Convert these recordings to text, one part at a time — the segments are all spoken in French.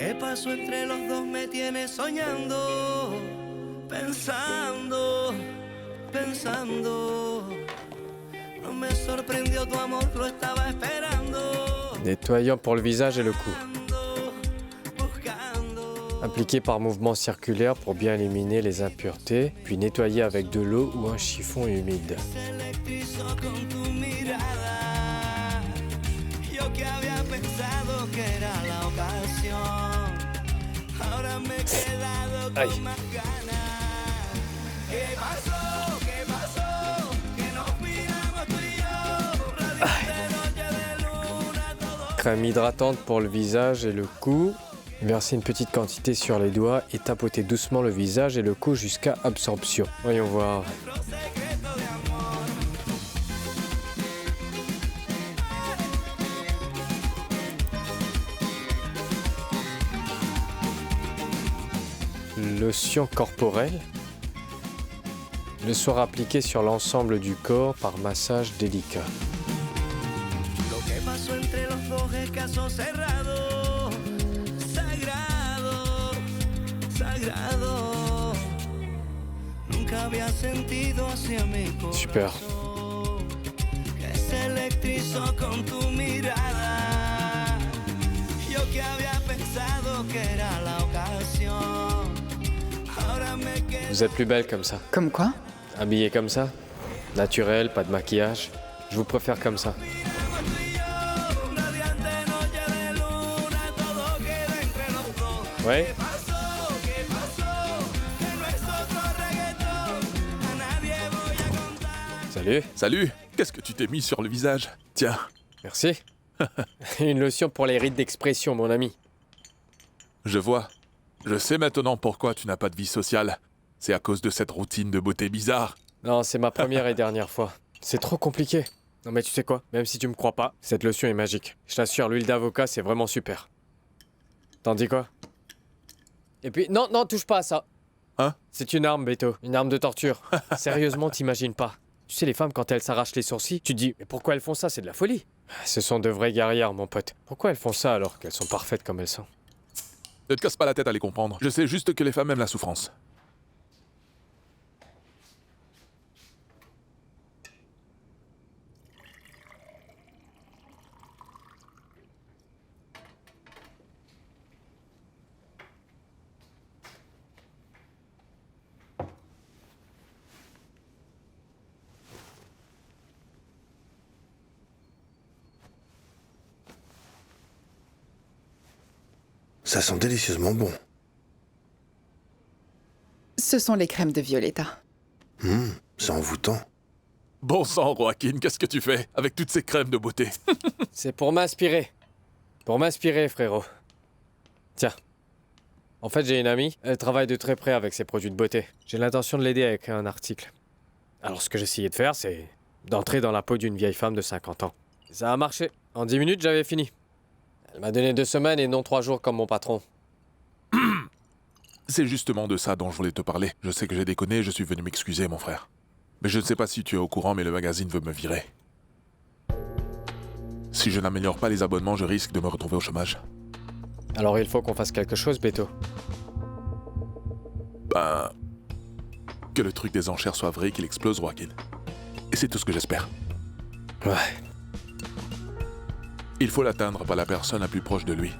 que pasó entre los dos me tiene soñando, pensando, pensando. No me sorprendió tu amor, lo estaba esperando. Nettoyant pour le visage et le cou. Appliquer par mouvement circulaire pour bien éliminer les impuretés, puis nettoyer avec de l'eau ou un chiffon humide. Aïe. Crème hydratante pour le visage et le cou. Versez une petite quantité sur les doigts et tapotez doucement le visage et le cou jusqu'à absorption. Voyons voir. Lotion corporelle. Le soir appliqué sur l'ensemble du corps par massage délicat. Super. Vous êtes plus belle comme ça. Comme quoi? Habillée comme ça. Naturel, pas de maquillage. Je vous préfère comme ça. Ouais. Salut. Salut. Qu'est-ce que tu t'es mis sur le visage? Tiens. Merci. Une lotion pour les rides d'expression, mon ami. Je vois. Je sais maintenant pourquoi tu n'as pas de vie sociale. C'est à cause de cette routine de beauté bizarre. Non, c'est ma première et dernière fois. C'est trop compliqué. Non mais tu sais quoi? Même si tu me crois pas, cette lotion est magique. Je t'assure, l'huile d'avocat, c'est vraiment super. T'en dis quoi? Et puis, non, touche pas à ça. Hein? C'est une arme, Beto. Une arme de torture. Sérieusement, t'imagines pas. Tu sais, les femmes, quand elles s'arrachent les sourcils, tu te dis, mais pourquoi elles font ça? C'est de la folie. Ce sont de vraies guerrières, mon pote. Pourquoi elles font ça alors qu'elles sont parfaites comme elles sont? Ne te casse pas la tête à les comprendre. Je sais juste que les femmes aiment la souffrance. Ça sent délicieusement bon. Ce sont les crèmes de Violetta. C'est envoûtant. Bon sang, Joaquin, qu'est-ce que tu fais avec toutes ces crèmes de beauté? C'est pour m'inspirer. Pour m'inspirer, frérot. Tiens. En fait, j'ai une amie. Elle travaille de très près avec ses produits de beauté. J'ai l'intention de l'aider avec un article. Alors, ce que j'essayais de faire, c'est d'entrer dans la peau d'une vieille femme de 50 ans. Ça a marché. En 10 minutes, j'avais fini. Elle m'a donné 2 semaines et non 3 jours comme mon patron. C'est justement de ça dont je voulais te parler. Je sais que j'ai déconné et je suis venu m'excuser, mon frère. Mais je ne sais pas si tu es au courant, mais le magazine veut me virer. Si je n'améliore pas les abonnements, je risque de me retrouver au chômage. Alors il faut qu'on fasse quelque chose, Beto. Ben... que le truc des enchères soit vrai, qu'il explose, Joaquin. Et c'est tout ce que j'espère. Ouais. Il faut l'atteindre par la personne la plus proche de lui.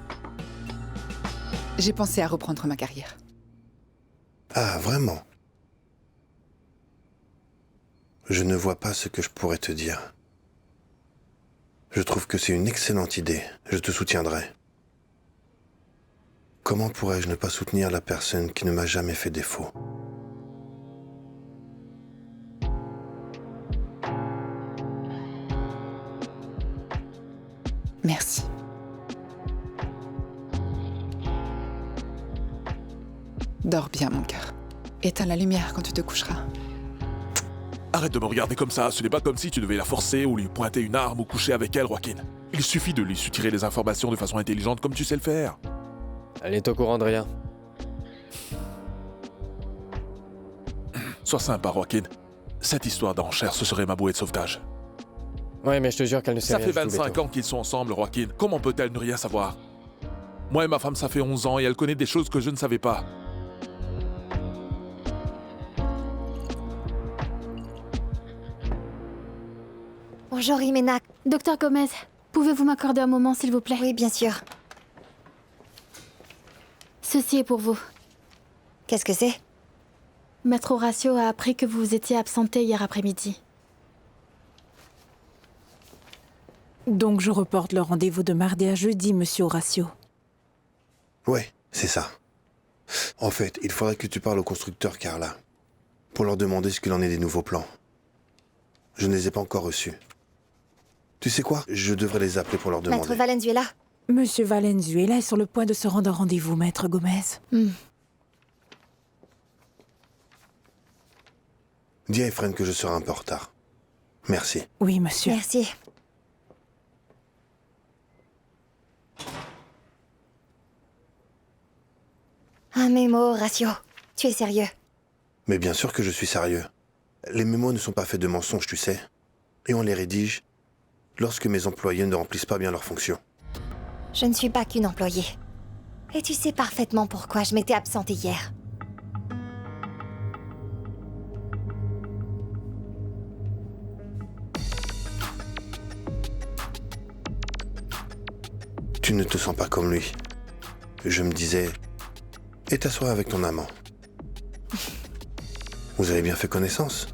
J'ai pensé à reprendre ma carrière. Ah, vraiment? Je ne vois pas ce que je pourrais te dire. Je trouve que c'est une excellente idée. Je te soutiendrai. Comment pourrais-je ne pas soutenir la personne qui ne m'a jamais fait défaut? Merci. Dors bien, mon cœur. Éteins la lumière quand tu te coucheras. Arrête de me regarder comme ça, ce n'est pas comme si tu devais la forcer ou lui pointer une arme ou coucher avec elle, Joaquin. Il suffit de lui soutirer les informations de façon intelligente comme tu sais le faire. Elle est au courant de rien. Sois sympa, Joaquin. Cette histoire d'enchère, ce serait ma bouée de sauvetage. Ouais, mais je te jure qu'elle ne sait Ça rien fait du tout, 25 Beto. ans qu'ils sont ensemble, Joaquin. Comment peut-elle ne rien savoir? Moi et ma femme, ça fait 11 ans et elle connaît des choses que je ne savais pas. Bonjour Imena. Docteur Gomez, pouvez-vous m'accorder un moment, s'il vous plaît? Oui, bien sûr. Ceci est pour vous. Qu'est-ce que c'est? Maître Horacio a appris que vous étiez absenté hier après-midi. Donc je reporte le rendez-vous de mardi à jeudi, monsieur Horacio. Ouais, c'est ça. En fait, il faudrait que tu parles au constructeur, Carla, pour leur demander ce qu'il en est des nouveaux plans. Je ne les ai pas encore reçus. Tu sais quoi? Je devrais les appeler pour leur demander. Maître Valenzuela? Monsieur Valenzuela est sur le point de se rendre à rendez-vous, maître Gomez. Dis à Efren que je serai un peu en retard. Merci. Oui, monsieur. Merci. Un mémo, Horacio. Tu es sérieux? Mais bien sûr que je suis sérieux. Les mémos ne sont pas faits de mensonges, tu sais. Et on les rédige lorsque mes employés ne remplissent pas bien leurs fonctions. Je ne suis pas qu'une employée. Et tu sais parfaitement pourquoi je m'étais absentée hier. Tu ne te sens pas comme lui. Je me disais... Et t'asseoir avec ton amant. Vous avez bien fait connaissance?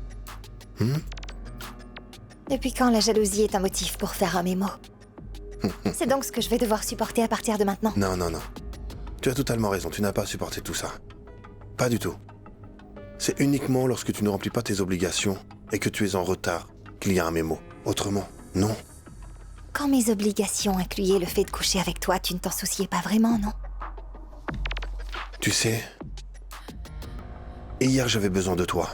Depuis quand la jalousie est un motif pour faire un mémo? C'est donc ce que je vais devoir supporter à partir de maintenant. Non, non, non. Tu as totalement raison, tu n'as pas à supporter tout ça. Pas du tout. C'est uniquement lorsque tu ne remplis pas tes obligations et que tu es en retard qu'il y a un mémo. Autrement, non. Quand mes obligations incluaient le fait de coucher avec toi, tu ne t'en souciais pas vraiment, non? Tu sais... Hier, j'avais besoin de toi.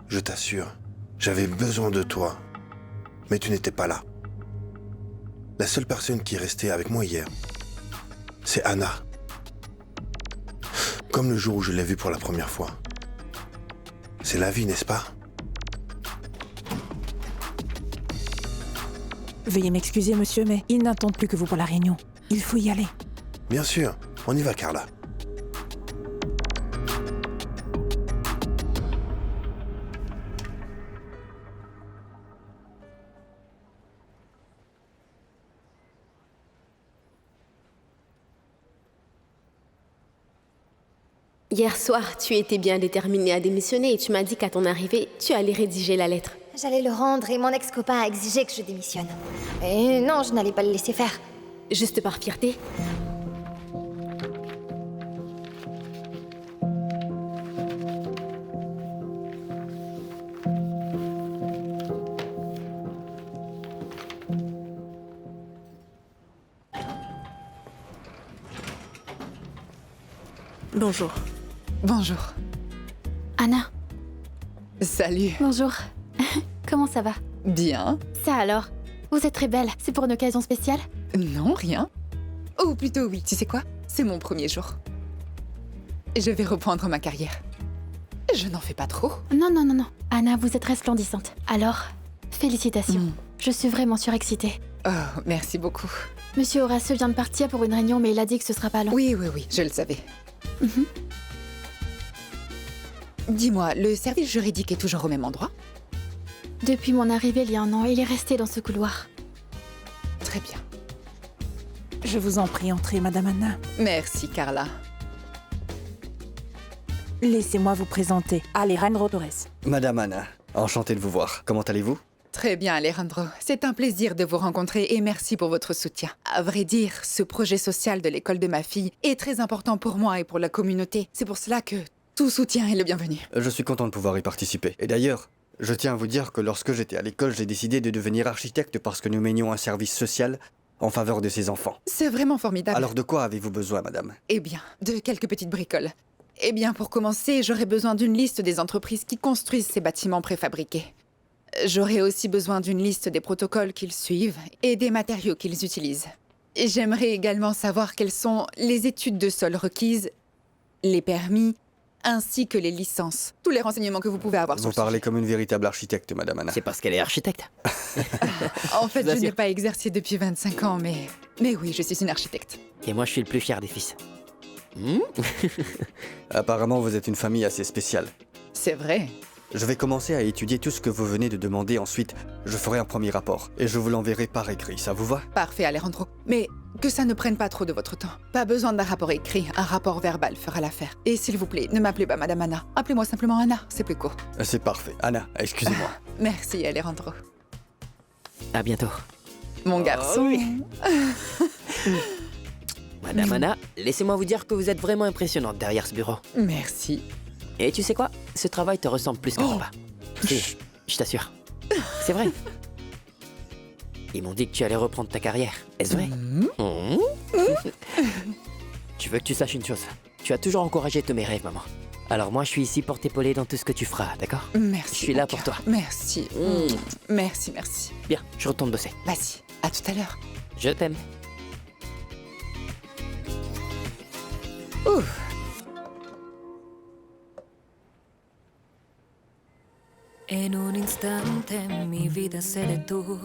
Je t'assure, j'avais besoin de toi. Mais tu n'étais pas là. La seule personne qui est restée avec moi hier, c'est Anna. Comme le jour où je l'ai vue pour la première fois. C'est la vie, n'est-ce pas? Veuillez m'excuser, monsieur, mais ils n'attendent plus que vous pour la réunion. Il faut y aller. Bien sûr, on y va, Carla. Hier soir, tu étais bien déterminée à démissionner et tu m'as dit qu'à ton arrivée, tu allais rédiger la lettre. J'allais le rendre et mon ex-copain a exigé que je démissionne. Et non, je n'allais pas le laisser faire. Juste par fierté. Bonjour. Bonjour. Anna, Salut. bonjour. Comment ça va? Bien. Ça alors? Vous êtes très belle, c'est pour une occasion spéciale? Non, rien. Ou plutôt oui, tu sais quoi? C'est mon premier jour. Je vais reprendre ma carrière. Je n'en fais pas trop. Non, non, non, non. Anna, vous êtes resplendissante. Alors, félicitations. Je suis vraiment surexcitée. Oh, merci beaucoup. Monsieur Horacio vient de partir pour une réunion, mais il a dit que ce sera pas long. Oui, je le savais. Dis-moi, le service juridique est toujours au même endroit? Depuis mon arrivée il y a 1 an, il est resté dans ce couloir. Très bien. Je vous en prie, entrez, madame Anna. Merci, Carla. Laissez-moi vous présenter Alejandro Torres. Madame Anna, enchanté de vous voir. Comment allez-vous? Très bien, Alejandro. C'est un plaisir de vous rencontrer et merci pour votre soutien. À vrai dire, ce projet social de l'école de ma fille est très important pour moi et pour la communauté. C'est pour cela que tout soutien est le bienvenu. Je suis content de pouvoir y participer. Et d'ailleurs, je tiens à vous dire que lorsque j'étais à l'école, j'ai décidé de devenir architecte parce que nous menions un service social en faveur de ces enfants. C'est vraiment formidable. Alors de quoi avez-vous besoin, madame? Eh bien, de quelques petites bricoles. Eh bien, pour commencer, j'aurais besoin d'une liste des entreprises qui construisent ces bâtiments préfabriqués. J'aurais aussi besoin d'une liste des protocoles qu'ils suivent et des matériaux qu'ils utilisent. Et j'aimerais également savoir quelles sont les études de sol requises, les permis, ainsi que les licences. Tous les renseignements que vous pouvez avoir sur Vous le parlez comme une véritable architecte, Madame Anna. C'est parce qu'elle est architecte. En fait, Je vous je n'ai assure. pas exercé depuis 25 ans, mais oui, je suis une architecte. Et moi, je suis le plus fier des fils. Apparemment, vous êtes une famille assez spéciale. C'est vrai. Je vais commencer à étudier tout ce que vous venez de demander. Ensuite, je ferai un premier rapport. Et je vous l'enverrai par écrit. Ça vous va? Parfait, Alejandro. Mais que ça ne prenne pas trop de votre temps. Pas besoin d'un rapport écrit, un rapport verbal fera l'affaire. Et s'il vous plaît, ne m'appelez pas Madame Anna. Appelez-moi simplement Anna, c'est plus court. C'est parfait. Anna, excusez-moi. Merci, Alejandro. À bientôt. Mon garçon. Madame Anna, laissez-moi vous dire que vous êtes vraiment impressionnante derrière ce bureau. Merci. Et tu sais quoi? Ce travail te ressemble plus qu'à papa. Si, je t'assure. C'est vrai. Ils m'ont dit que tu allais reprendre ta carrière. Est-ce vrai? Tu veux que tu saches une chose? Tu as toujours encouragé tous mes rêves, maman. Alors moi, je suis ici pour t'épauler dans tout ce que tu feras, d'accord? Merci. Je suis là mon pour cœur. toi. Merci. Merci, merci. Bien, je retourne bosser. Vas-y, à tout à l'heure. Je t'aime. Ouf. En un instante mi vida se detuvo,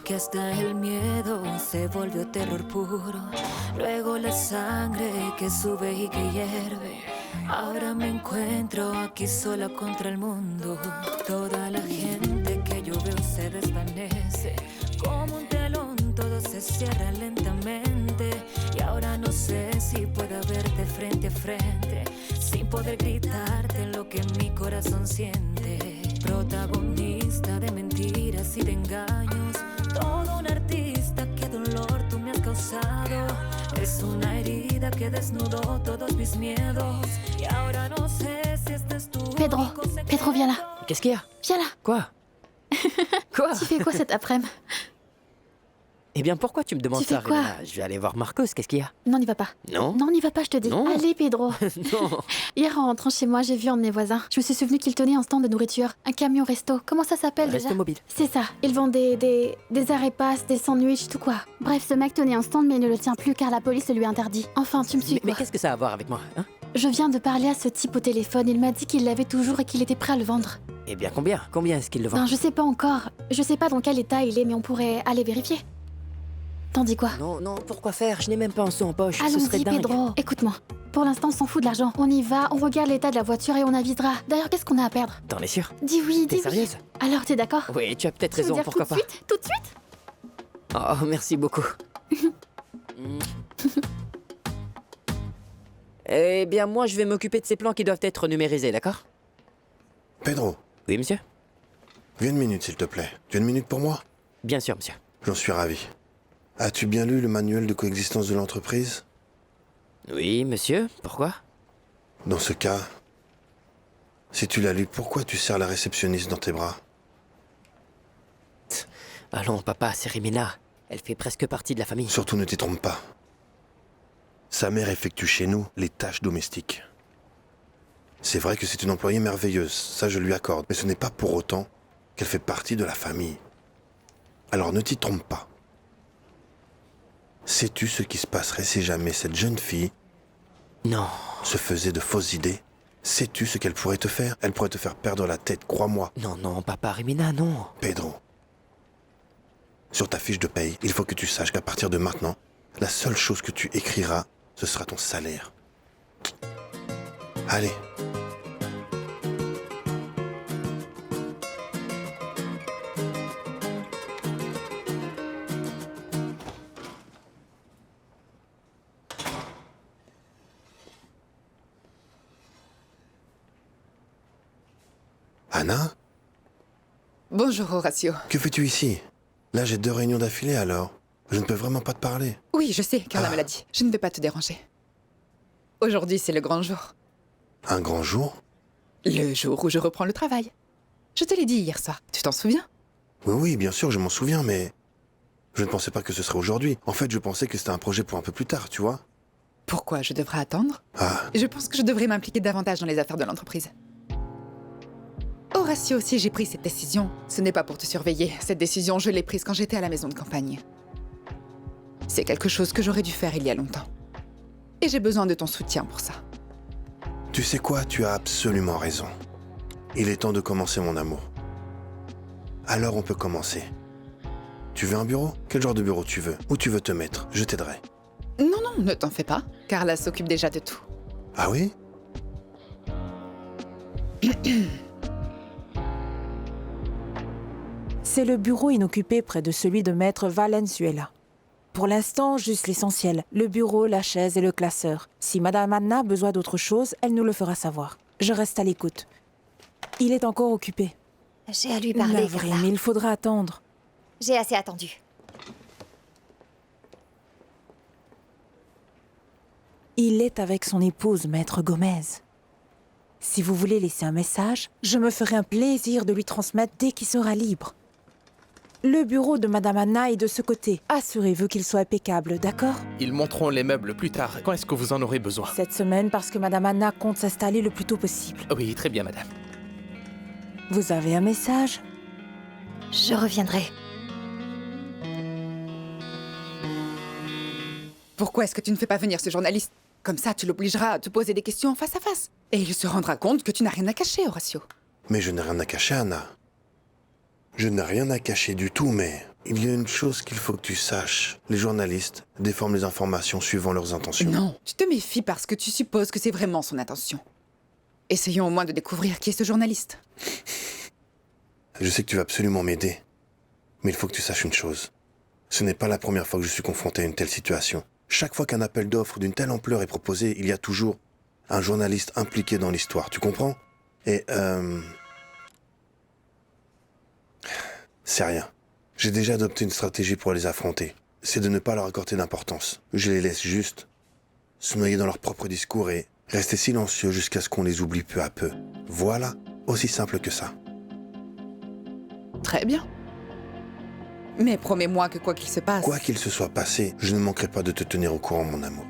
que hasta el miedo se volvió terror puro. Luego la sangre que sube y que hierve. Ahora me encuentro aquí sola contra el mundo. Toda la gente que yo veo se desvanece. Como un telón todo se cierra lentamente. Y ahora no sé si pueda verte frente a frente, sin poder gritarte lo que mi corazón siente. Protagonista de mentiras y de engaños, todo un artista, qué dolor tú me has causado. Es una herida que desnudó todos mis miedos. Y ahora no sé si este es tu Pedro, Pedro, viens là. Qu'est-ce qu'il y a? Viens là. Quoi? Quoi? Tu fais quoi cet après-midi? Eh bien, pourquoi tu me demandes Tu fais ça, quoi? Réna? Je vais aller voir Marcos, qu'est-ce qu'il y a? Non, n'y va pas. Non? Non, n'y va pas, je te dis. Non. Allez, Pedro. Non. Hier, en rentrant chez moi, j'ai vu un de mes voisins. Je me suis souvenu qu'il tenait un stand de nourriture. Un camion resto. Comment ça s'appelle déjà? Resto mobile. C'est ça. Ils vendent des arepas, des sandwichs, tout quoi. Bref, ce mec tenait un stand, mais il ne le tient plus car la police le lui interdit. Enfin, tu me suis Mais quoi? qu'est-ce que ça a à voir avec moi, hein? Je viens de parler à ce type au téléphone. Il m'a dit qu'il l'avait toujours et qu'il était prêt à le vendre. Eh bien, combien? Combien est-ce qu'il le vend? Non, je sais pas encore. Je sais pas dans quel état il est, mais on pourrait aller vérifier. T'en dis quoi? Non, non, pourquoi faire? Je n'ai même pas un sou en poche, ce serait Allons-y, dingue. Pedro. Écoute-moi. Pour l'instant, on s'en fout de l'argent. On y va, on regarde l'état de la voiture et on avisera. D'ailleurs, qu'est-ce qu'on a à perdre? T'en es sûr? Dis oui, T'es dis oui. sérieuse? Alors, t'es d'accord? Oui, tu as peut-être Tu veux raison, dire pourquoi tout pas? de suite? Tout de suite? Oh, merci beaucoup. Eh bien, moi, je vais m'occuper de ces plans qui doivent être numérisés, d'accord? Pedro, Oui, monsieur? viens une minute, s'il te plaît. Tu as une minute pour moi? Bien sûr, monsieur. J'en suis ravi. As-tu bien lu le manuel de coexistence de l'entreprise? Oui, monsieur, pourquoi? Dans ce cas, si tu l'as lu, pourquoi tu serres la réceptionniste dans tes bras? Allons, papa, c'est Rimina. Elle fait presque partie de la famille. Surtout ne t'y trompe pas. Sa mère effectue chez nous les tâches domestiques. C'est vrai que c'est une employée merveilleuse, ça je lui accorde, mais ce n'est pas pour autant qu'elle fait partie de la famille. Alors ne t'y trompe pas. Sais-tu ce qui se passerait si jamais cette jeune fille Non. se faisait de fausses idées? Sais-tu ce qu'elle pourrait te faire? Elle pourrait te faire perdre la tête, crois-moi. Non, non, papa, Rimina, non. Pedro, sur ta fiche de paye, il faut que tu saches qu'à partir de maintenant, la seule chose que tu écriras, ce sera ton salaire. Allez. Anna? Bonjour, Horacio. Que fais-tu ici? Là, j'ai 2 réunions d'affilée alors. Je ne peux vraiment pas te parler. Oui, je sais, car la maladie. Je ne vais pas te déranger. Aujourd'hui, c'est le grand jour. Un grand jour? Le jour où je reprends le travail. Je te l'ai dit hier soir. Tu t'en souviens? Oui, oui, bien sûr, je m'en souviens, mais... Je ne pensais pas que ce serait aujourd'hui. En fait, je pensais que c'était un projet pour un peu plus tard, tu vois? Pourquoi je devrais attendre? Ah, Je pense que je devrais m'impliquer davantage dans les affaires de l'entreprise. Horacio, si j'ai pris cette décision, ce n'est pas pour te surveiller. Cette décision, je l'ai prise quand j'étais à la maison de campagne. C'est quelque chose que j'aurais dû faire il y a longtemps. Et j'ai besoin de ton soutien pour ça. Tu sais quoi, tu as absolument raison. Il est temps de commencer, mon amour. Alors on peut commencer. Tu veux un bureau? Quel genre de bureau tu veux? Où tu veux te mettre? Je t'aiderai. Non, non, ne t'en fais pas. Carla s'occupe déjà de tout. Ah oui? C'est le bureau inoccupé près de celui de Maître Valenzuela. Pour l'instant, juste l'essentiel. Le bureau, la chaise et le classeur. Si Madame Anna a besoin d'autre chose, elle nous le fera savoir. Je reste à l'écoute. Il est encore occupé. J'ai à lui parler, Navré, Carla. mais il faudra attendre. J'ai assez attendu. Il est avec son épouse, Maître Gomez. Si vous voulez laisser un message, je me ferai un plaisir de lui transmettre dès qu'il sera libre. Le bureau de Madame Anna est de ce côté. Assurez-vous qu'il soit impeccable, d'accord? Ils monteront les meubles plus tard. Quand est-ce que vous en aurez besoin? Cette semaine, parce que Madame Anna compte s'installer le plus tôt possible. Oui, très bien, madame. Vous avez un message? Je reviendrai. Pourquoi est-ce que tu ne fais pas venir ce journaliste? Comme ça, tu l'obligeras à te poser des questions face à face. Et il se rendra compte que tu n'as rien à cacher, Horacio. Mais je n'ai rien à cacher, Anna. Je n'ai rien à cacher du tout, mais il y a une chose qu'il faut que tu saches. Les journalistes déforment les informations suivant leurs intentions. Non, tu te méfies parce que tu supposes que c'est vraiment son intention. Essayons au moins de découvrir qui est ce journaliste. Je sais que tu vas absolument m'aider, mais il faut que tu saches une chose. Ce n'est pas la première fois que je suis confronté à une telle situation. Chaque fois qu'un appel d'offres d'une telle ampleur est proposé, il y a toujours un journaliste impliqué dans l'histoire, tu comprends? Et c'est rien. J'ai déjà adopté une stratégie pour les affronter. C'est de ne pas leur accorder d'importance. Je les laisse juste se noyer dans leur propre discours et rester silencieux jusqu'à ce qu'on les oublie peu à peu. Voilà, aussi simple que ça. Très bien. Mais promets-moi que quoi qu'il se passe... Quoi qu'il se soit passé, je ne manquerai pas de te tenir au courant, mon amour.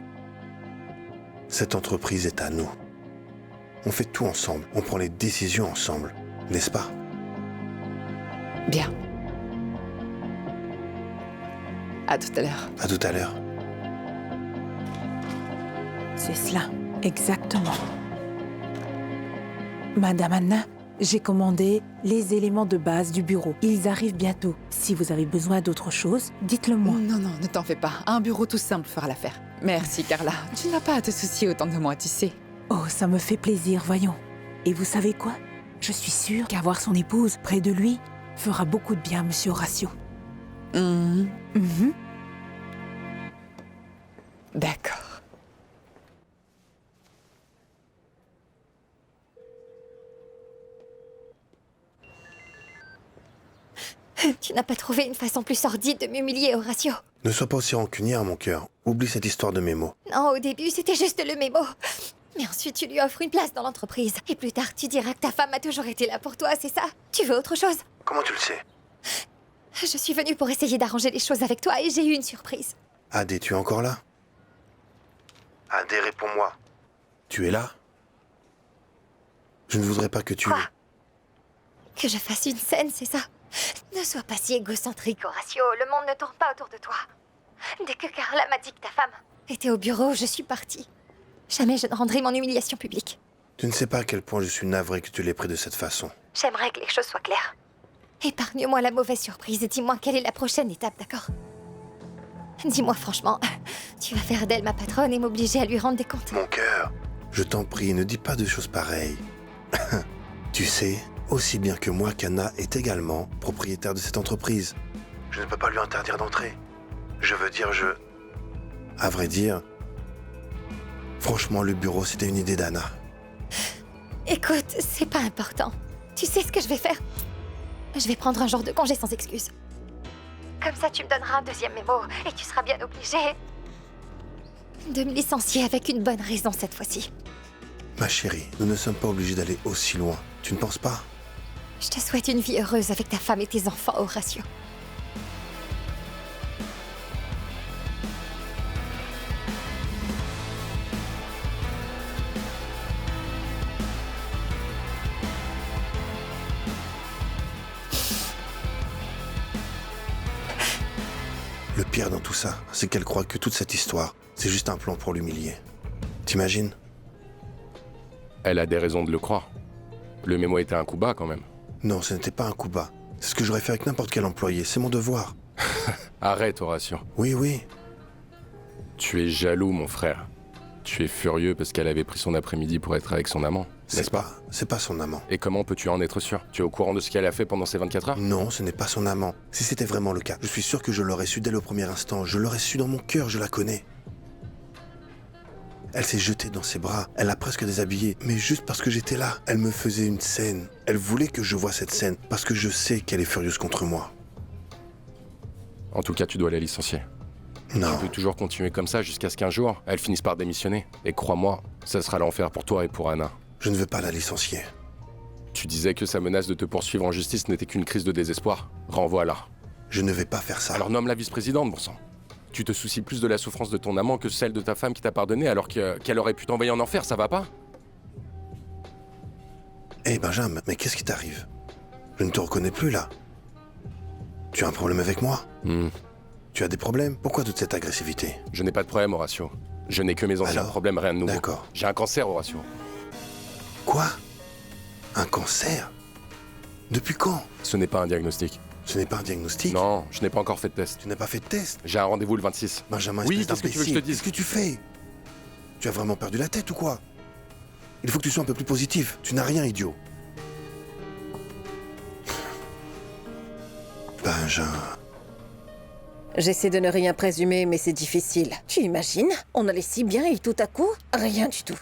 Cette entreprise est à nous. On fait tout ensemble, on prend les décisions ensemble, n'est-ce pas? Bien. À tout à l'heure. À tout à l'heure. C'est cela, exactement. Madame Anna, j'ai commandé les éléments de base du bureau. Ils arrivent bientôt. Si vous avez besoin d'autre chose, dites-le moi. Non, non, ne t'en fais pas. Un bureau tout simple fera l'affaire. Merci, Carla. Tu n'as pas à te soucier autant de moi, tu sais. Oh, ça me fait plaisir, voyons. Et vous savez quoi? Je suis sûre qu'avoir son épouse près de lui fera beaucoup de bien, Monsieur Horacio. D'accord. Tu n'as pas trouvé une façon plus sordide de m'humilier, Horacio? Ne sois pas aussi rancunière, mon cœur. Oublie cette histoire de mémo. Non, au début, c'était juste le mémo. Mais ensuite, tu lui offres une place dans l'entreprise. Et plus tard, tu diras que ta femme a toujours été là pour toi, c'est ça? Tu veux autre chose? Comment tu le sais? Je suis venue pour essayer d'arranger les choses avec toi et j'ai eu une surprise. Adé, tu es encore là? Adé, réponds-moi. Tu es là? Je ne voudrais pas que tu... Quoi? Que je fasse une scène, c'est ça? Ne sois pas si égocentrique, Horacio. Le monde ne tourne pas autour de toi. Dès que Carla m'a dit que ta femme était au bureau, je suis partie. Jamais je ne rendrai mon humiliation publique. Tu ne sais pas à quel point je suis navré que tu l'aies pris de cette façon. J'aimerais que les choses soient claires. Épargne-moi la mauvaise surprise et dis-moi quelle est la prochaine étape, d'accord? Dis-moi franchement, tu vas faire d'elle ma patronne et m'obliger à lui rendre des comptes? Mon cœur, je t'en prie, ne dis pas de choses pareilles. Tu sais, aussi bien que moi qu'Anna est également propriétaire de cette entreprise. Je ne peux pas lui interdire d'entrer. Je veux dire, À vrai dire, franchement, le bureau, c'était une idée d'Anna. Écoute, c'est pas important. Tu sais ce que je vais faire? Je vais prendre un jour de congé sans excuse. Comme ça, tu me donneras un deuxième mémo et tu seras bien obligé de me licencier avec une bonne raison cette fois-ci. Ma chérie, nous ne sommes pas obligés d'aller aussi loin. Tu ne penses pas? Je te souhaite une vie heureuse avec ta femme et tes enfants, Horacio. Le pire dans tout ça, c'est qu'elle croit que toute cette histoire, c'est juste un plan pour l'humilier. T'imagines? Elle a des raisons de le croire. Le mémo était un coup bas quand même. Non, ce n'était pas un coup bas. C'est ce que j'aurais fait avec n'importe quel employé. C'est mon devoir. Arrête, Horatio. Oui, oui. Tu es jaloux, mon frère. Tu es furieux parce qu'elle avait pris son après-midi pour être avec son amant, n'est-ce pas? C'est pas son amant. Et comment peux-tu en être sûr? Tu es au courant de ce qu'elle a fait pendant ces 24 heures? Non, ce n'est pas son amant. Si c'était vraiment le cas, je suis sûr que je l'aurais su dès le premier instant. Je l'aurais su dans mon cœur, je la connais. Elle s'est jetée dans ses bras, elle l'a presque déshabillée, mais juste parce que j'étais là. Elle me faisait une scène. Elle voulait que je voie cette scène, parce que je sais qu'elle est furieuse contre moi. En tout cas, tu dois la licencier. Non. Tu peux toujours continuer comme ça jusqu'à ce qu'un jour, elle finisse par démissionner. Et crois-moi, ça sera l'enfer pour toi et pour Anna. Je ne veux pas la licencier. Tu disais que sa menace de te poursuivre en justice n'était qu'une crise de désespoir. Renvoie-la. Je ne vais pas faire ça. Alors nomme la vice-présidente, bon sang. Tu te soucies plus de la souffrance de ton amant que celle de ta femme qui t'a pardonné alors qu'elle aurait pu t'envoyer en enfer, ça va pas? Hé Benjamin, mais qu'est-ce qui t'arrive? Je ne te reconnais plus là. Tu as un problème avec moi? Tu as des problèmes? Pourquoi toute cette agressivité? Je n'ai pas de problème, Horatio. Je n'ai que mes anciens problèmes, rien de nouveau. D'accord. J'ai un cancer, Horatio. Quoi? Un cancer? Depuis quand? Ce n'est pas un diagnostic. Ce n'est pas un diagnostic? Non, je n'ai pas encore fait de test. Tu n'as pas fait de test? J'ai un rendez-vous le 26. Benjamin, oui, espèce qu'est-ce que tu veux que je te dise? Qu'est-ce que tu fais? Tu as vraiment perdu la tête ou quoi? Il faut que tu sois un peu plus positif. Tu n'as rien, idiot. Benjamin... J'essaie de ne rien présumer, mais c'est difficile. Tu imagines? On allait si bien et tout à coup, rien du tout.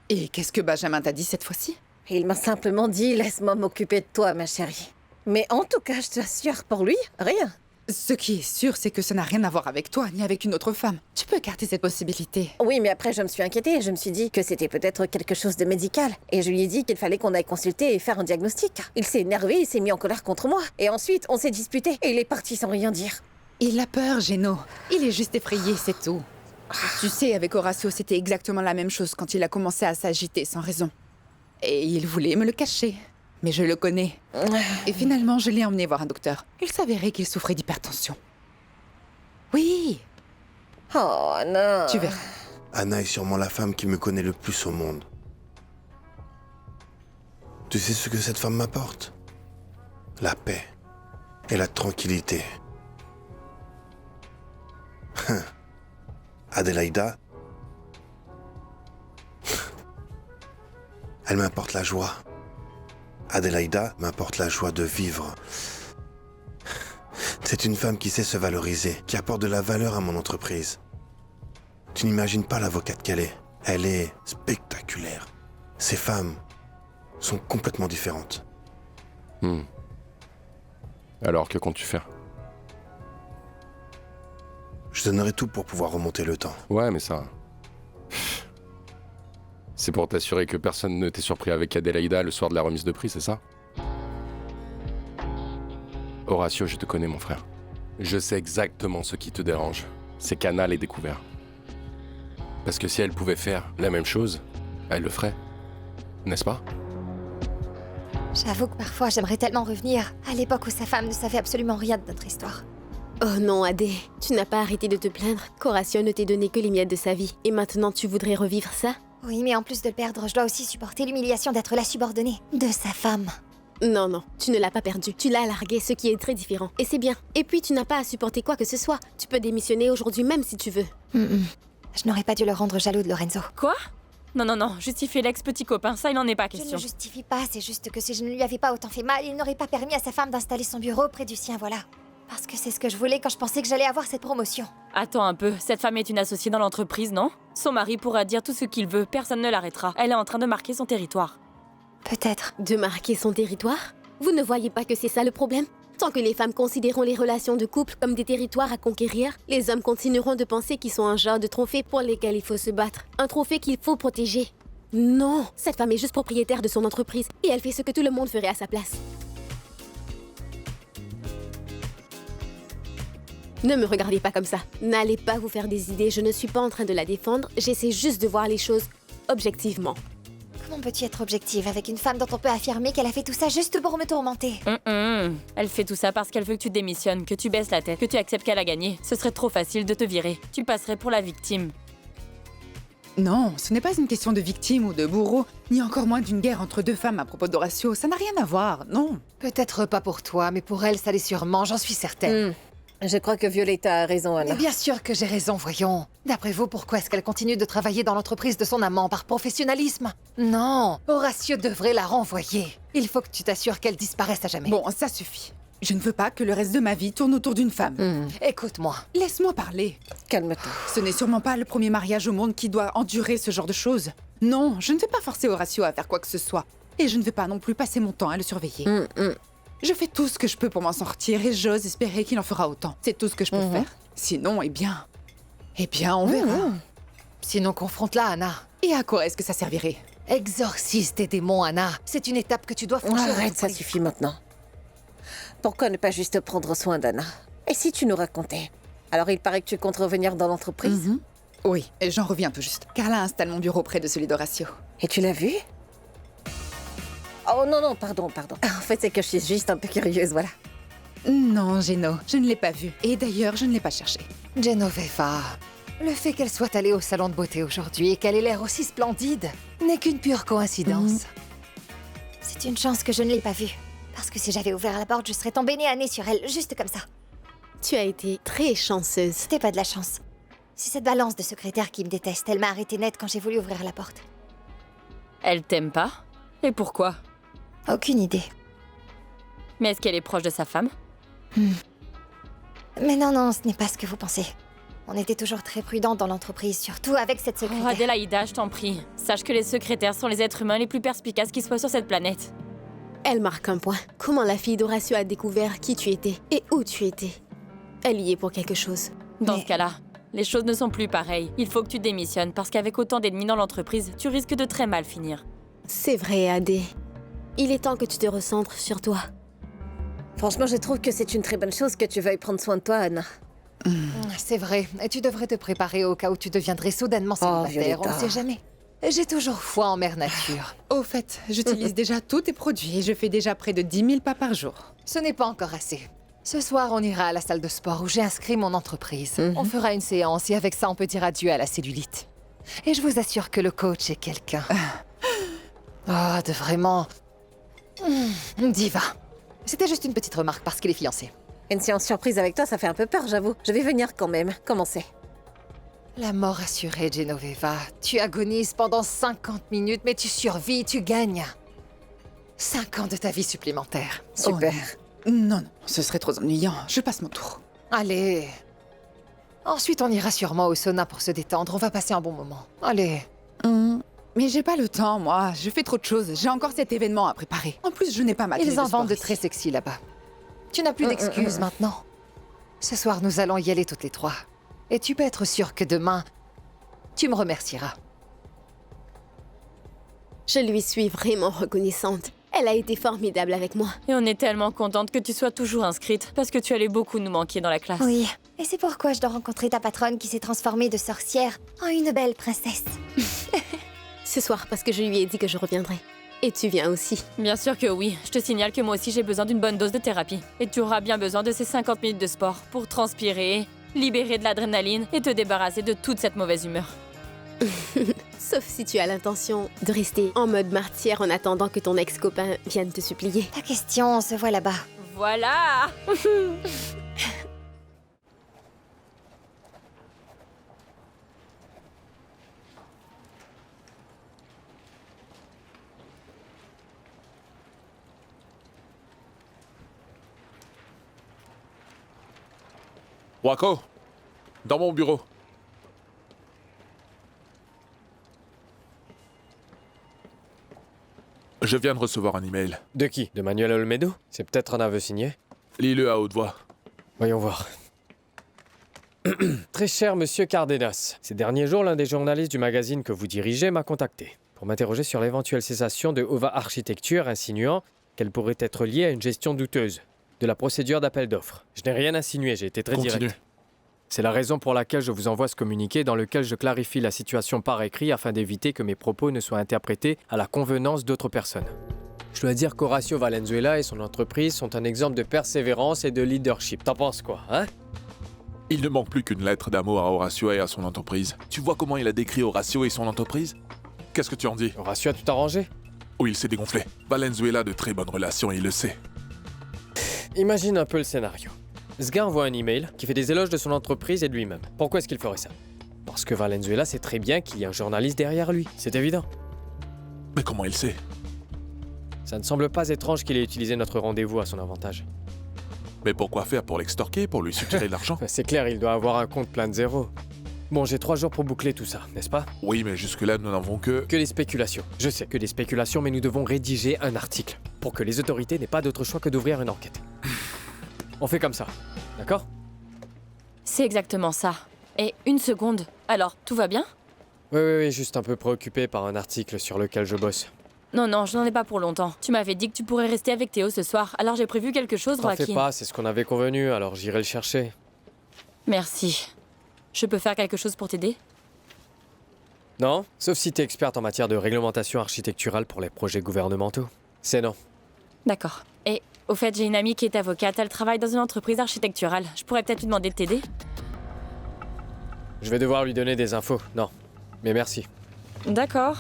Et qu'est-ce que Benjamin t'a dit cette fois-ci? Il m'a simplement dit « Laisse-moi m'occuper de toi, ma chérie ». Mais en tout cas, je t'assure, pour lui, rien. Ce qui est sûr, c'est que ça n'a rien à voir avec toi, ni avec une autre femme. Tu peux écarter cette possibilité. Oui, mais après, je me suis inquiétée. Je me suis dit que c'était peut-être quelque chose de médical. Et je lui ai dit qu'il fallait qu'on aille consulter et faire un diagnostic. Il s'est énervé, il s'est mis en colère contre moi. Et ensuite, on s'est disputé. Et il est parti sans rien dire. Il a peur, Géno. Il est juste effrayé, c'est tout. Tu sais, avec Horatio, c'était exactement la même chose quand il a commencé à s'agiter sans raison. Et il voulait me le cacher. Mais je le connais. Et finalement, je l'ai emmené voir un docteur. Il s'avérait qu'il souffrait d'hypertension. Oui. Oh non. Tu verras. Anna est sûrement la femme qui me connaît le plus au monde. Tu sais ce que cette femme m'apporte? La paix et la tranquillité. Adélaïda, elle m'apporte la joie. Adélaïda m'apporte la joie de vivre. C'est une femme qui sait se valoriser, qui apporte de la valeur à mon entreprise. Tu n'imagines pas l'avocate qu'elle est. Elle est spectaculaire. Ces femmes sont complètement différentes. Alors, que comptes-tu faire? Je donnerai tout pour pouvoir remonter le temps. Ouais, mais ça... C'est pour t'assurer que personne ne t'ait surpris avec Adélaïda le soir de la remise de prix, c'est ça? Horatio, je te connais, mon frère. Je sais exactement ce qui te dérange. C'est qu'Anna l'ait découvert. Parce que si elle pouvait faire la même chose, elle le ferait. N'est-ce pas? J'avoue que parfois j'aimerais tellement revenir à l'époque où sa femme ne savait absolument rien de notre histoire. Oh non, Adé, tu n'as pas arrêté de te plaindre qu'Horatio ne t'ait donné que les miettes de sa vie. Et maintenant tu voudrais revivre ça? Oui, mais en plus de le perdre, je dois aussi supporter l'humiliation d'être la subordonnée de sa femme. Non, non, tu ne l'as pas perdu. Tu l'as largué, ce qui est très différent. Et c'est bien. Et puis tu n'as pas à supporter quoi que ce soit. Tu peux démissionner aujourd'hui même si tu veux. Je n'aurais pas dû le rendre jaloux de Lorenzo. Quoi? Non, non, non, justifier l'ex-petit copain, ça il n'en est pas question. Je ne le justifie pas, c'est juste que si je ne lui avais pas autant fait mal, il n'aurait pas permis à sa femme d'installer son bureau près du sien, voilà. Parce que c'est ce que je voulais quand je pensais que j'allais avoir cette promotion. Attends un peu, cette femme est une associée dans l'entreprise, non? Son mari pourra dire tout ce qu'il veut, personne ne l'arrêtera. Elle est en train de marquer son territoire. Peut-être. De marquer son territoire? Vous ne voyez pas que c'est ça le problème? Tant que les femmes considéreront les relations de couple comme des territoires à conquérir, les hommes continueront de penser qu'ils sont un genre de trophée pour lesquels il faut se battre. Un trophée qu'il faut protéger. Non, cette femme est juste propriétaire de son entreprise et elle fait ce que tout le monde ferait à sa place. Ne me regardez pas comme ça. N'allez pas vous faire des idées, je ne suis pas en train de la défendre, j'essaie juste de voir les choses objectivement. Comment peux-tu être objective avec une femme dont on peut affirmer qu'elle a fait tout ça juste pour me tourmenter? Elle fait tout ça parce qu'elle veut que tu démissionnes, que tu baisses la tête, que tu acceptes qu'elle a gagné. Ce serait trop facile de te virer. Tu passerais pour la victime. Non, ce n'est pas une question de victime ou de bourreau, ni encore moins d'une guerre entre deux femmes à propos d'Horatio. Ça n'a rien à voir, non. Peut-être pas pour toi, mais pour elle, ça l'est sûrement, j'en suis certaine. Je crois que Violetta a raison, Anna. Mais bien sûr que j'ai raison, voyons. D'après vous, pourquoi est-ce qu'elle continue de travailler dans l'entreprise de son amant par professionnalisme? Non, Horatio devrait la renvoyer. Il faut que tu t'assures qu'elle disparaisse à jamais. Bon, ça suffit. Je ne veux pas que le reste de ma vie tourne autour d'une femme. Écoute-moi. Laisse-moi parler. Calme-toi. Ce n'est sûrement pas le premier mariage au monde qui doit endurer ce genre de choses. Non, je ne vais pas forcer Horatio à faire quoi que ce soit. Et je ne vais pas non plus passer mon temps à le surveiller. Je fais tout ce que je peux pour m'en sortir et j'ose espérer qu'il en fera autant. C'est tout ce que je peux faire. Sinon, eh bien, on verra. Sinon, confronte-la, Anna. Et à quoi est-ce que ça servirait? Exorcise tes démons, Anna. C'est une étape que tu dois franchir. Arrête, ça suffit maintenant. Pourquoi ne pas juste prendre soin d'Anna? Et si tu nous racontais? Alors il paraît que tu comptes revenir dans l'entreprise? Oui, et j'en reviens tout juste. Carla installe mon bureau près de celui d'Horatio. Et tu l'as vu? Oh non, pardon. En fait, c'est que je suis juste un peu curieuse, voilà. Non, Geno, je ne l'ai pas vu. Et d'ailleurs, je ne l'ai pas cherché. Genoveva, le fait qu'elle soit allée au salon de beauté aujourd'hui et qu'elle ait l'air aussi splendide n'est qu'une pure coïncidence. C'est une chance que je ne l'ai pas vue. Parce que si j'avais ouvert la porte, je serais tombée nez à nez sur elle, juste comme ça. Tu as été très chanceuse. C'était pas de la chance. C'est cette balance de secrétaire qui me déteste. Elle m'a arrêtée net quand j'ai voulu ouvrir la porte. Elle t'aime pas? Et pourquoi? Aucune idée. Mais est-ce qu'elle est proche de sa femme? Mais non, ce n'est pas ce que vous pensez. On était toujours très prudents dans l'entreprise, surtout avec cette secrétaire. Oh, Adélaïda, je t'en prie. Sache que les secrétaires sont les êtres humains les plus perspicaces qui soient sur cette planète. Elle marque un point. Comment la fille d'Horatio a découvert qui tu étais et où tu étais? Elle y est pour quelque chose. Dans ce cas-là, les choses ne sont plus pareilles. Il faut que tu démissionnes parce qu'avec autant d'ennemis dans l'entreprise, tu risques de très mal finir. C'est vrai, Adé. Il est temps que tu te recentres sur toi. Franchement, je trouve que c'est une très bonne chose que tu veuilles prendre soin de toi, Anna. C'est vrai, et tu devrais te préparer au cas où tu deviendrais soudainement célibataire, on ne sait jamais. J'ai toujours foi en mère nature. Au fait, j'utilise déjà tous tes produits et je fais déjà près de 10 000 pas par jour. Ce n'est pas encore assez. Ce soir, on ira à la salle de sport où j'ai inscrit mon entreprise. On fera une séance et avec ça, on peut dire adieu à la cellulite. Et je vous assure que le coach est quelqu'un. De vraiment... diva. C'était juste une petite remarque parce qu'il est fiancé. Une séance surprise avec toi, ça fait un peu peur, j'avoue. Je vais venir quand même. Comment c'est? La mort assurée, Genoveva. Tu agonises pendant 50 minutes, mais tu survis, tu gagnes. 5 ans de ta vie supplémentaire. Super. Non, ce serait trop ennuyant. Je passe mon tour. Allez. Ensuite, on ira sûrement au sauna pour se détendre. On va passer un bon moment. Allez. Mais j'ai pas le temps, moi. Je fais trop de choses. J'ai encore cet événement à préparer. En plus, je n'ai pas ma Ils en vendent de très sexy là-bas. Tu n'as plus d'excuses maintenant. Ce soir, nous allons y aller toutes les trois. Et tu peux être sûr que demain, tu me remercieras. Je lui suis vraiment reconnaissante. Elle a été formidable avec moi. Et on est tellement contente que tu sois toujours inscrite, parce que tu allais beaucoup nous manquer dans la classe. Oui, et c'est pourquoi je dois rencontrer ta patronne qui s'est transformée de sorcière en une belle princesse. Ce soir, parce que je lui ai dit que je reviendrai. Et tu viens aussi. Bien sûr que oui. Je te signale que moi aussi j'ai besoin d'une bonne dose de thérapie. Et tu auras bien besoin de ces 50 minutes de sport pour transpirer, libérer de l'adrénaline et te débarrasser de toute cette mauvaise humeur. Sauf si tu as l'intention de rester en mode martyr en attendant que ton ex-copain vienne te supplier. Ta question, on se voit là-bas. Voilà. Wako, dans mon bureau. Je viens de recevoir un email. De qui? De Manuel Olmedo? C'est peut-être un aveu signé? Lis-le à haute voix. Voyons voir. Très cher monsieur Cardenas, ces derniers jours, l'un des journalistes du magazine que vous dirigez m'a contacté pour m'interroger sur l'éventuelle cessation de Ova Architecture, insinuant qu'elle pourrait être liée à une gestion douteuse de la procédure d'appel d'offres. Je n'ai rien insinué, j'ai été très direct. C'est la raison pour laquelle je vous envoie ce communiqué dans lequel je clarifie la situation par écrit afin d'éviter que mes propos ne soient interprétés à la convenance d'autres personnes. Je dois dire qu'Horatio Valenzuela et son entreprise sont un exemple de persévérance et de leadership. T'en penses quoi, hein? Il ne manque plus qu'une lettre d'amour à Horacio et à son entreprise. Tu vois comment il a décrit Horacio et son entreprise? Qu'est-ce que tu en dis? Horacio a tout arrangé? Oui, il s'est dégonflé. Valenzuela a de très bonnes relations et il le sait. Imagine un peu le scénario. Ce gars envoie un email qui fait des éloges de son entreprise et de lui-même. Pourquoi est-ce qu'il ferait ça? Parce que Valenzuela sait très bien qu'il y a un journaliste derrière lui. C'est évident. Mais comment il sait? Ça ne semble pas étrange qu'il ait utilisé notre rendez-vous à son avantage. Mais pourquoi faire? Pour l'extorquer? Pour lui suggérer de l'argent? C'est clair, il doit avoir un compte plein de zéros. Bon, j'ai 3 jours pour boucler tout ça, n'est-ce pas? Oui, mais jusque-là, nous n'avons que... Que des spéculations. Je sais, que des spéculations, mais nous devons rédiger un article. Pour que les autorités n'aient pas d'autre choix que d'ouvrir une enquête. On fait comme ça, d'accord? C'est exactement ça. Et une seconde. Alors, tout va bien? Oui, juste un peu préoccupé par un article sur lequel je bosse. Non, je n'en ai pas pour longtemps. Tu m'avais dit que tu pourrais rester avec Théo ce soir, alors j'ai prévu quelque chose, T'en Joaquin. fais pas, c'est ce qu'on avait convenu, alors j'irai le chercher. Merci. Je peux faire quelque chose pour t'aider? Non, sauf si t'es experte en matière de réglementation architecturale pour les projets gouvernementaux. C'est non. D'accord. Et au fait, j'ai une amie qui est avocate, elle travaille dans une entreprise architecturale. Je pourrais peut-être lui demander de t'aider? Je vais devoir lui donner des infos. Non. Mais merci. D'accord.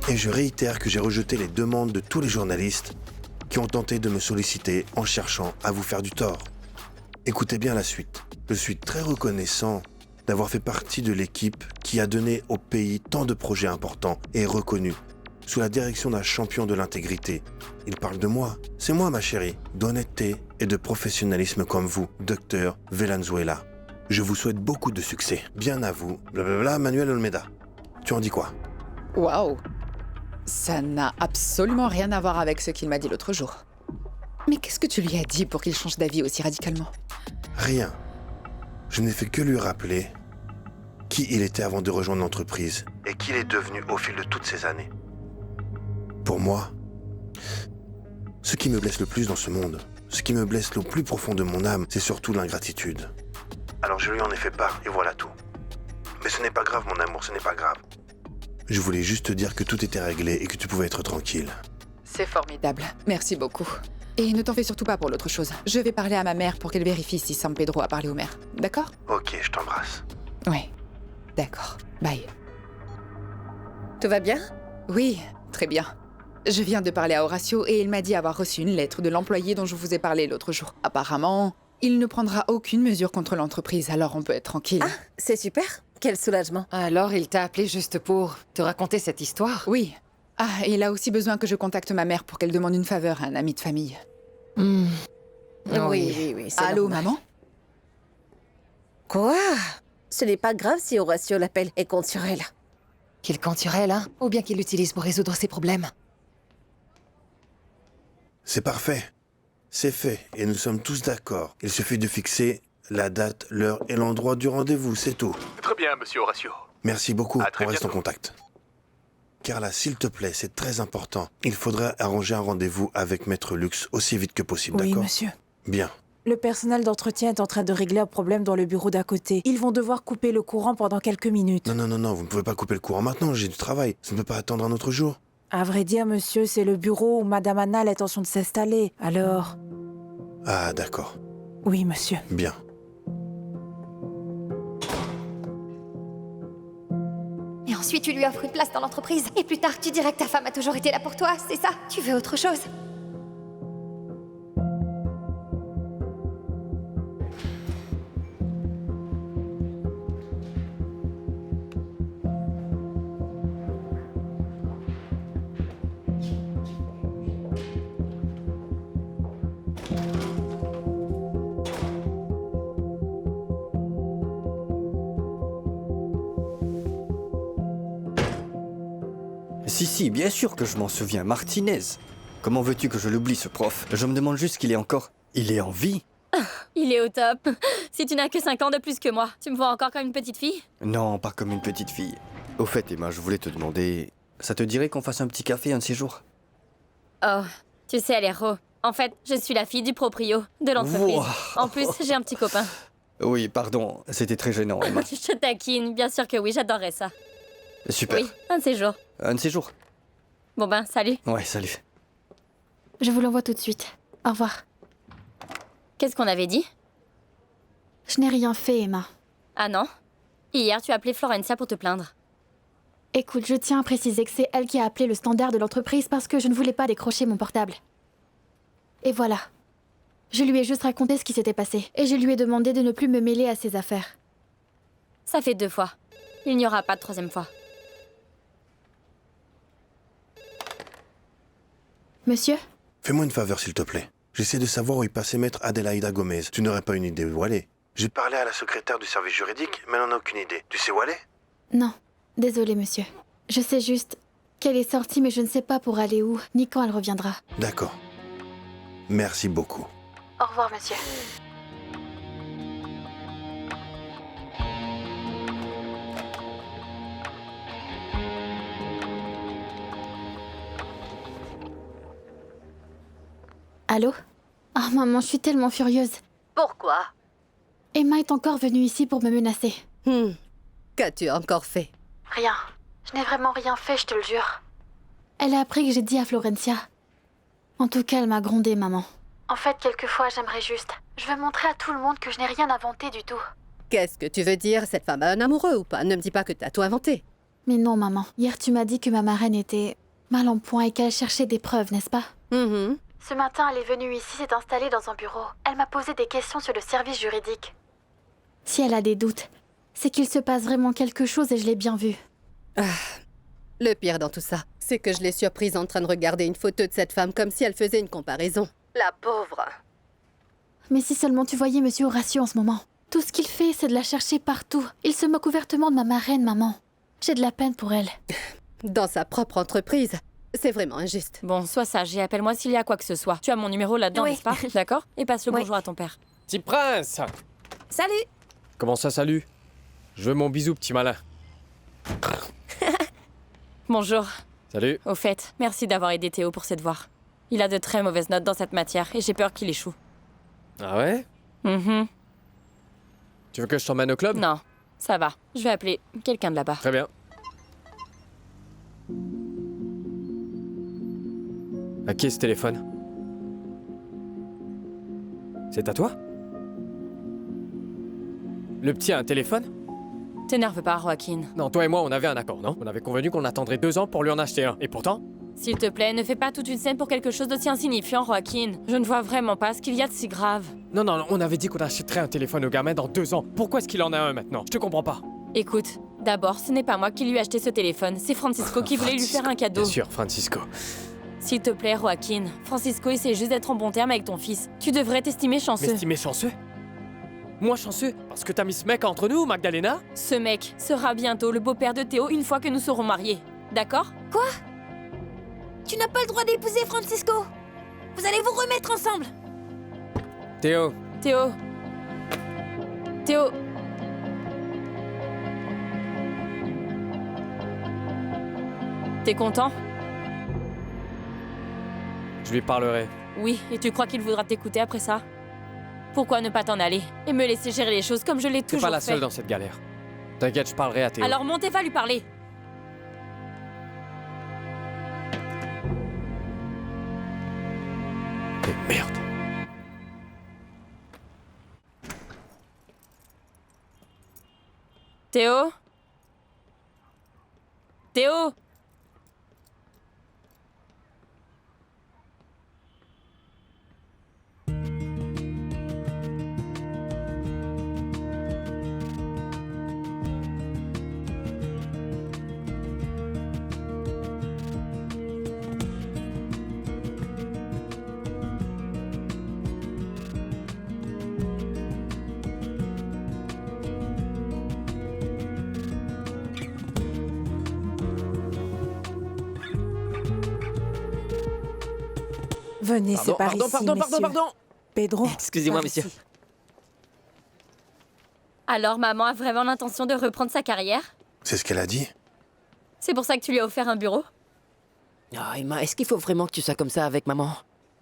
Et je réitère que j'ai rejeté les demandes de tous les journalistes qui ont tenté de me solliciter en cherchant à vous faire du tort. Écoutez bien la suite. Je suis très reconnaissant d'avoir fait partie de l'équipe qui a donné au pays tant de projets importants et reconnus, sous la direction d'un champion de l'intégrité. Il parle de moi. C'est moi, ma chérie, d'honnêteté et de professionnalisme comme vous, docteur Valenzuela. Je vous souhaite beaucoup de succès. Bien à vous. Blablabla, Manuel Olmeda. Tu en dis quoi? Waouh! Ça n'a absolument rien à voir avec ce qu'il m'a dit l'autre jour. Mais qu'est-ce que tu lui as dit pour qu'il change d'avis aussi radicalement? Rien. Je n'ai fait que lui rappeler qui il était avant de rejoindre l'entreprise et qui il est devenu au fil de toutes ces années. Pour moi, ce qui me blesse le plus dans ce monde, ce qui me blesse le plus profond de mon âme, c'est surtout l'ingratitude. Alors je lui en ai fait part et voilà tout. Mais ce n'est pas grave, mon amour, ce n'est pas grave. Je voulais juste te dire que tout était réglé et que tu pouvais être tranquille. C'est formidable. Merci beaucoup. Et ne t'en fais surtout pas pour l'autre chose. Je vais parler à ma mère pour qu'elle vérifie si San Pedro a parlé au maire. D'accord? Ok, je t'embrasse. Ouais. D'accord. Bye. Tout va bien? Oui, très bien. Je viens de parler à Horacio et il m'a dit avoir reçu une lettre de l'employé dont je vous ai parlé l'autre jour. Apparemment, il ne prendra aucune mesure contre l'entreprise, alors on peut être tranquille. Ah, c'est super. Quel soulagement. Alors, il t'a appelé juste pour te raconter cette histoire? Oui. Ah, et il a aussi besoin que je contacte ma mère pour qu'elle demande une faveur à un ami de famille. Oui, c'est Allô, normal. maman? Quoi? Ce n'est pas grave si Horacio l'appelle et compte sur elle. Qu'il compte sur elle, hein? Ou bien qu'il l'utilise pour résoudre ses problèmes. C'est parfait. C'est fait et nous sommes tous d'accord. Il suffit de fixer la date, l'heure et l'endroit du rendez-vous, c'est tout. Très bien, monsieur Horacio. Merci beaucoup, À très on reste en bientôt. contact. Carla, s'il te plaît, c'est très important. Il faudrait arranger un rendez-vous avec Maître Lux aussi vite que possible, Oui, d'accord? monsieur. Bien. Le personnel d'entretien est en train de régler un problème dans le bureau d'à côté. Ils vont devoir couper le courant pendant quelques minutes. Non, vous ne pouvez pas couper le courant maintenant, j'ai du travail. Ça ne peut pas attendre un autre jour. À vrai dire, monsieur, c'est le bureau où Madame Anna a l'intention de s'installer. Alors... Ah, d'accord. Oui, monsieur. Bien. Et ensuite, tu lui offres une place dans l'entreprise. Et plus tard, tu diras que ta femme a toujours été là pour toi, c'est ça? Tu veux autre chose? Si, bien sûr que je m'en souviens. Martinez. Comment veux-tu que je l'oublie, ce prof? Je me demande juste qu'il est encore... Il est en vie? Il est au top. Si tu n'as que 5 ans de plus que moi, tu me vois encore comme une petite fille? Non, pas comme une petite fille. Au fait, Emma, je voulais te demander... Ça te dirait qu'on fasse un petit café un de ces jours? Oh, tu sais, Alero. En fait, je suis la fille du proprio de l'entreprise. Wow. En plus, j'ai un petit copain. Oui, pardon, c'était très gênant, Emma. Je te taquine, bien sûr que oui, j'adorerais ça. Super. Oui, un de ces jours. Un de ces jours. Bon ben, salut. Ouais, salut. Je vous l'envoie tout de suite. Au revoir. Qu'est-ce qu'on avait dit? Je n'ai rien fait, Emma. Ah non? Hier, tu as appelé Florencia pour te plaindre. Écoute, je tiens à préciser que c'est elle qui a appelé le standard de l'entreprise parce que je ne voulais pas décrocher mon portable. Et voilà. Je lui ai juste raconté ce qui s'était passé. Et je lui ai demandé de ne plus me mêler à ses affaires. Ça fait 2 fois. Il n'y aura pas de 3e fois. Monsieur? Fais-moi une faveur, s'il te plaît. J'essaie de savoir où est passée maître Adelaida Gomez. Tu n'aurais pas une idée où elle est? J'ai parlé à la secrétaire du service juridique, mais elle n'en a aucune idée. Tu sais où elle est? Non. Désolée, monsieur. Je sais juste qu'elle est sortie, mais je ne sais pas pour aller où, ni quand elle reviendra. D'accord. Merci beaucoup. Au revoir, monsieur. Allô? Ah, maman, je suis tellement furieuse. Pourquoi? Emma est encore venue ici pour me menacer. Qu'as-tu encore fait? Rien. Je n'ai vraiment rien fait, je te le jure. Elle a appris que j'ai dit à Florencia. En tout cas, elle m'a grondée, maman. En fait, quelquefois, j'aimerais juste. Je veux montrer à tout le monde que je n'ai rien inventé du tout. Qu'est-ce que tu veux dire? Cette femme a un amoureux ou pas? Ne me dis pas que t'as tout inventé. Mais non, maman. Hier, tu m'as dit que ma marraine était mal en point et qu'elle cherchait des preuves, n'est-ce pas? Ce matin, elle est venue ici, s'est installée dans un bureau. Elle m'a posé des questions sur le service juridique. Si elle a des doutes, c'est qu'il se passe vraiment quelque chose et je l'ai bien vu. Le pire dans tout ça, c'est que je l'ai surprise en train de regarder une photo de cette femme comme si elle faisait une comparaison. La pauvre. Mais si seulement tu voyais Monsieur Horatio en ce moment. Tout ce qu'il fait, c'est de la chercher partout. Il se moque ouvertement de ma marraine, maman. J'ai de la peine pour elle. Dans sa propre entreprise. C'est vraiment injuste. Bon, sois sage et appelle-moi s'il y a quoi que ce soit. Tu as mon numéro là-dedans, Oui. n'est-ce pas? D'accord? Et passe le bonjour à ton père. Petit prince! Salut! Comment ça, salut? Je veux mon bisou, petit malin. Bonjour. Salut. Au fait, merci d'avoir aidé Théo pour ses devoirs. Il a de très mauvaises notes dans cette matière et j'ai peur qu'il échoue. Ah ouais? Tu veux que je t'emmène au club? Non, ça va. Je vais appeler quelqu'un de là-bas. Très bien. À qui est ce téléphone? C'est à toi? Le petit a un téléphone? T'énerve pas, Joaquin. Non, toi et moi, on avait un accord, non? On avait convenu qu'on attendrait 2 ans pour lui en acheter un. Et pourtant? S'il te plaît, ne fais pas toute une scène pour quelque chose d'aussi insignifiant, Joaquin. Je ne vois vraiment pas ce qu'il y a de si grave. Non, on avait dit qu'on achèterait un téléphone au gamin dans 2 ans. Pourquoi est-ce qu'il en a un maintenant? Je te comprends pas. Écoute, d'abord, ce n'est pas moi qui lui ai acheté ce téléphone. C'est Francisco qui voulait lui faire un cadeau. Bien sûr, Francisco. S'il te plaît, Joaquin. Francisco essaie juste d'être en bon terme avec ton fils. Tu devrais t'estimer chanceux. M'estimer chanceux? Moi chanceux? Parce que t'as mis ce mec entre nous, Magdalena? Ce mec sera bientôt le beau-père de Théo une fois que nous serons mariés. D'accord? Quoi? Tu n'as pas le droit d'épouser Francisco. Vous allez vous remettre ensemble. Théo. Théo. Théo. T'es content? Je lui parlerai. Oui, et tu crois qu'il voudra t'écouter après ça? Pourquoi ne pas t'en aller et me laisser gérer les choses comme je l'ai T'es toujours fait? pas la seule dans cette galère. T'inquiète, je parlerai à Théo. Alors montez, va lui parler. Mais merde. Théo? Théo? Venez, c'est par ici, messieurs. Pedro. Excusez-moi, par monsieur. ici. Alors maman a vraiment l'intention de reprendre sa carrière? C'est ce qu'elle a dit? C'est pour ça que tu lui as offert un bureau? Ah, Emma, est-ce qu'il faut vraiment que tu sois comme ça avec maman?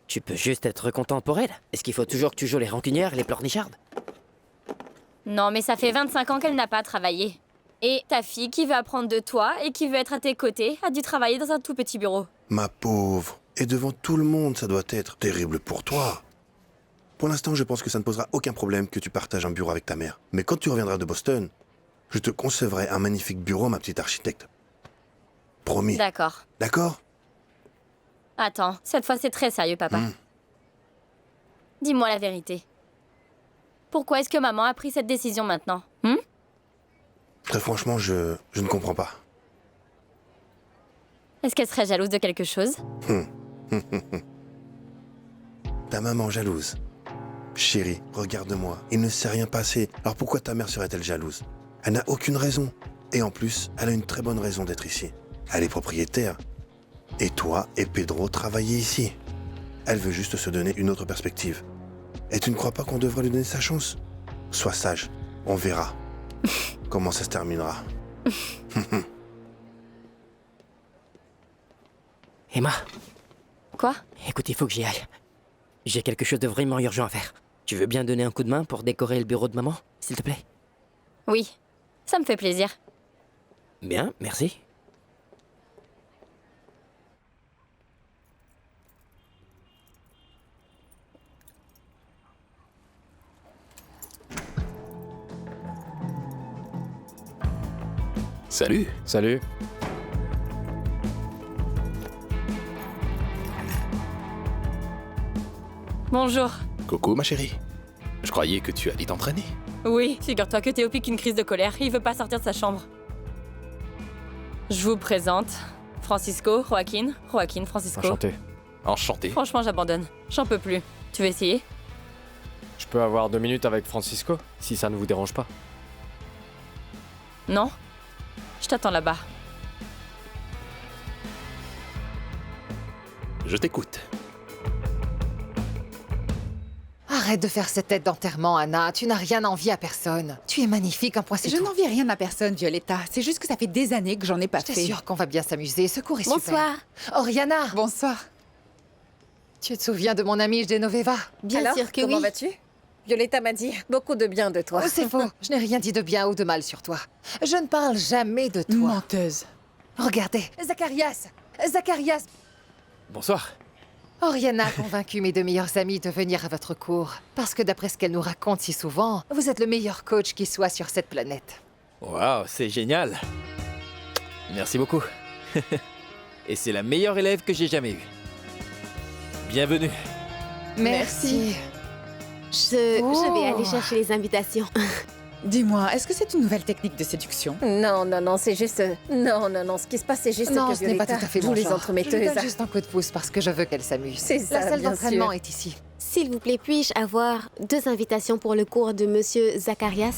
Tu peux juste être content pour elle. Est-ce qu'il faut toujours que tu joues les rancunières, les pleurnichardes? Non, mais ça fait 25 ans qu'elle n'a pas travaillé. Et ta fille qui veut apprendre de toi et qui veut être à tes côtés a dû travailler dans un tout petit bureau. Ma pauvre. Et devant tout le monde, ça doit être terrible pour toi. Pour l'instant, je pense que ça ne posera aucun problème que tu partages un bureau avec ta mère. Mais quand tu reviendras de Boston, je te concevrai un magnifique bureau, ma petite architecte. Promis. D'accord. D'accord? Attends, cette fois c'est très sérieux, papa. Dis-moi la vérité. Pourquoi est-ce que maman a pris cette décision maintenant? Très franchement, je ne comprends pas. Est-ce qu'elle serait jalouse de quelque chose? Ta maman jalouse. Chérie, regarde-moi, il ne s'est rien passé. Alors pourquoi ta mère serait-elle jalouse? Elle n'a aucune raison. Et en plus, elle a une très bonne raison d'être ici. Elle est propriétaire. Et toi et Pedro travaillez ici. Elle veut juste se donner une autre perspective. Et tu ne crois pas qu'on devrait lui donner sa chance? Sois sage, on verra comment ça se terminera. Emma. Quoi? Écoute, il faut que j'y aille. J'ai quelque chose de vraiment urgent à faire. Tu veux bien donner un coup de main pour décorer le bureau de maman, s'il te plaît? Oui, ça me fait plaisir. Bien, merci. Salut. Salut. Bonjour. Coucou, ma chérie. Je croyais que tu allais t'entraîner. Oui, figure-toi que Théo pique une crise de colère. Il veut pas sortir de sa chambre. Je vous présente Francisco, Joaquin, Francisco. Enchanté. Enchanté. Franchement, j'abandonne. J'en peux plus. Tu veux essayer? Je peux avoir 2 minutes avec Francisco, si ça ne vous dérange pas. Non? Je t'attends là-bas. Je t'écoute. Arrête de faire cette tête d'enterrement, Anna. Tu n'as rien envie à personne. Tu es magnifique, un point c'est Je tout. n'envie rien à personne, Violetta. C'est juste que ça fait des années que j'en ai pas Je fait. t'assure qu'on va bien s'amuser. Ce cours est Bonsoir. super. Oriana. Bonsoir. Tu te souviens de mon amie Genoveva? Bien Alors, sûr que comment oui. vas-tu? Violetta m'a dit beaucoup de bien de toi. Oh, c'est faux. Je n'ai rien dit de bien ou de mal sur toi. Je ne parle jamais de toi. Menteuse. Regardez, Zacharias. Zacharias. Bonsoir. Oriana a convaincu mes 2 meilleures amies de venir à votre cours. Parce que d'après ce qu'elle nous raconte si souvent, vous êtes le meilleur coach qui soit sur cette planète. Waouh, c'est génial. Merci beaucoup. Et c'est la meilleure élève que j'ai jamais eue. Bienvenue. Merci. Je vais aller chercher les invitations. Dis-moi, est-ce que c'est une nouvelle technique de séduction? Non, non, non, c'est juste... Non, non, non, ce qui se passe, c'est juste Non, que ce n'est pas Violetta tout à fait joue mon les genre. Je lui entremetteuses. donne juste un coup de pouce parce que je veux qu'elle s'amuse. C'est ça, La salle bien d'entraînement sûr. est ici. S'il vous plaît, puis-je avoir 2 invitations pour le cours de Monsieur Zacharias?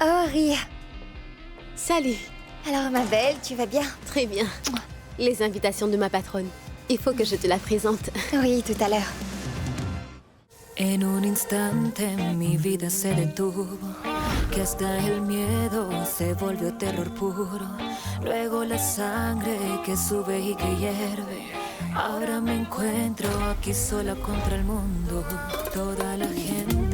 Oh, Ria. Salut. Alors, ma belle, tu vas bien? Très bien. Les invitations de ma patronne. Il faut que je te la présente. Oui, tout à l'heure. En un instante mi vida se detuvo, que hasta el miedo se volvió terror puro. Luego la sangre que sube y que hierve. Ahora me encuentro aquí sola contra el mundo. Toda la gente